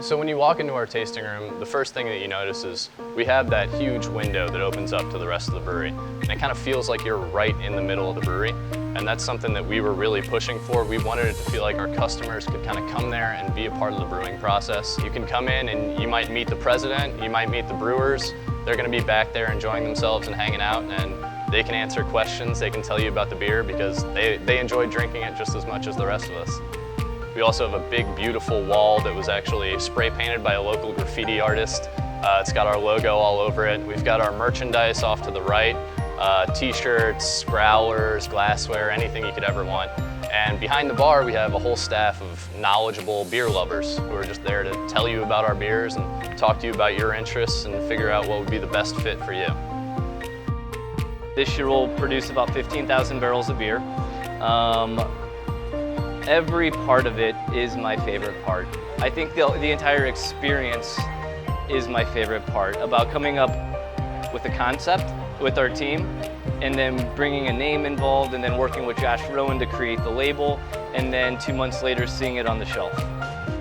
So when you walk into our tasting room, the first thing that you notice is we have that huge window that opens up to the rest of the brewery. And it kind of feels like you're right in the middle of the brewery. And that's something that we were really pushing for. We wanted it to feel like our customers could kind of come there and be a part of the brewing process. You can come in and you might meet the president, you might meet the brewers. They're going to be back there enjoying themselves and hanging out, and they can answer questions, they can tell you about the beer because they enjoy drinking it just as much as the rest of us. We also have a big, beautiful wall that was actually spray painted by a local graffiti artist. It's got our logo all over it. We've got our merchandise off to the right, t-shirts, growlers, glassware, anything you could ever want. And behind the bar, we have a whole staff of knowledgeable beer lovers who are just there to tell you about our beers and talk to you about your interests and figure out what would be the best fit for you. This year we'll produce about 15,000 barrels of beer. Every part of it is my favorite part. I think the entire experience is my favorite part, about coming up with a concept with our team and then bringing a name involved and then working with Josh Rowan to create the label and then 2 months later seeing it on the shelf.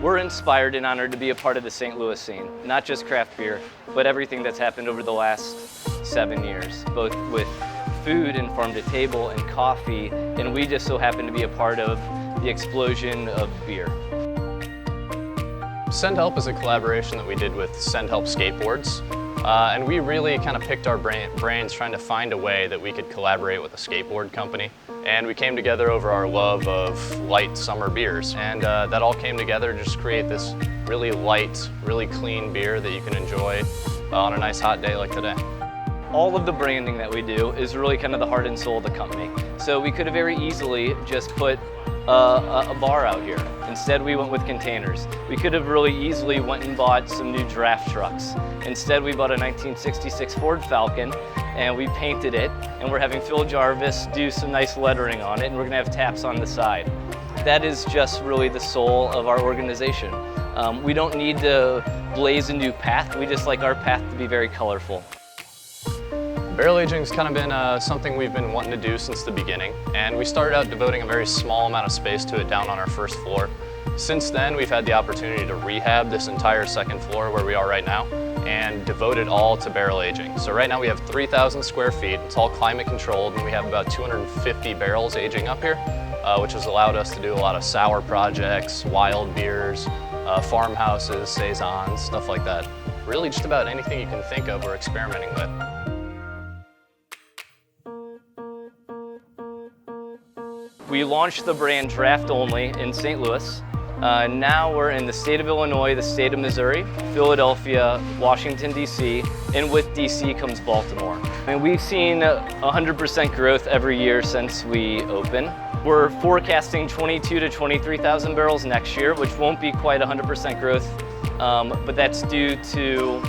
We're inspired and honored to be a part of the St. Louis scene, not just craft beer, but everything that's happened over the last 7 years, both with food and farm to table and coffee, and we just so happen to be a part of the explosion of beer. Send Help is a collaboration that we did with Send Help Skateboards. And we really kind of picked our brains trying to find a way that we could collaborate with a skateboard company. And we came together over our love of light summer beers. And that all came together to just create this really light, really clean beer that you can enjoy on a nice hot day like today. All of the branding that we do is really kind of the heart and soul of the company. So we could have very easily just put a bar out here. Instead, we went with containers. We could have really easily went and bought some new draft trucks. Instead, we bought a 1966 Ford Falcon and we painted it, and we're having Phil Jarvis do some nice lettering on it, and we're gonna have taps on the side. That is just really the soul of our organization. We don't need to blaze a new path. We just like our path to be very colorful. Barrel aging's kind of been something we've been wanting to do since the beginning, and we started out devoting a very small amount of space to it down on our first floor. Since then, we've had the opportunity to rehab this entire second floor where we are right now and devote it all to barrel aging. So right now we have 3,000 square feet, it's all climate controlled, and we have about 250 barrels aging up here, which has allowed us to do a lot of sour projects, wild beers, farmhouses, saisons, stuff like that. Really just about anything you can think of we're experimenting with. We launched the brand draft only in St. Louis. Now we're in the state of Illinois, the state of Missouri, Philadelphia, Washington, D.C., and with D.C. comes Baltimore. And we've seen 100% growth every year since we opened. We're forecasting 22 to 23,000 barrels next year, which won't be quite 100% growth, but that's due to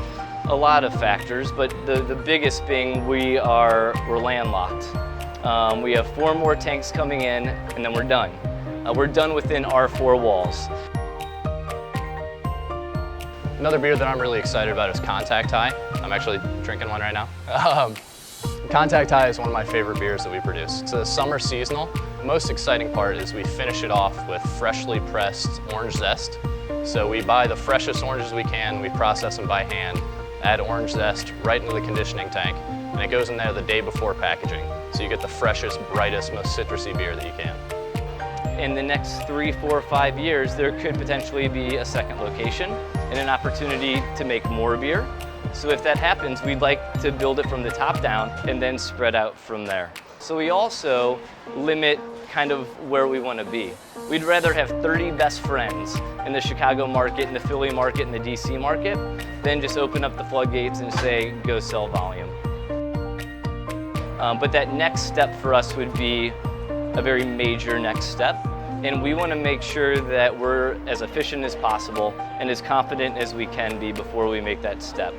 a lot of factors, but the biggest being we're landlocked. We have 4 more tanks coming in, and then we're done. We're done within our 4 walls. Another beer that I'm really excited about is Contact High. I'm actually drinking one right now. Contact High is one of my favorite beers that we produce. It's a summer seasonal. The most exciting part is we finish it off with freshly pressed orange zest. So we buy the freshest oranges we can, we process them by hand, add orange zest right into the conditioning tank, and it goes in there the day before packaging. So you get the freshest, brightest, most citrusy beer that you can. In the next 3, 4, 5 years, there could potentially be a second location and an opportunity to make more beer. So if that happens, we'd like to build it from the top down and then spread out from there. So we also limit kind of where we want to be. We'd rather have 30 best friends in the Chicago market, in the Philly market, in the DC market, than just open up the floodgates and say, go sell volume. But that next step for us would be a very major next step. And we want to make sure that we're as efficient as possible and as confident as we can be before we make that step.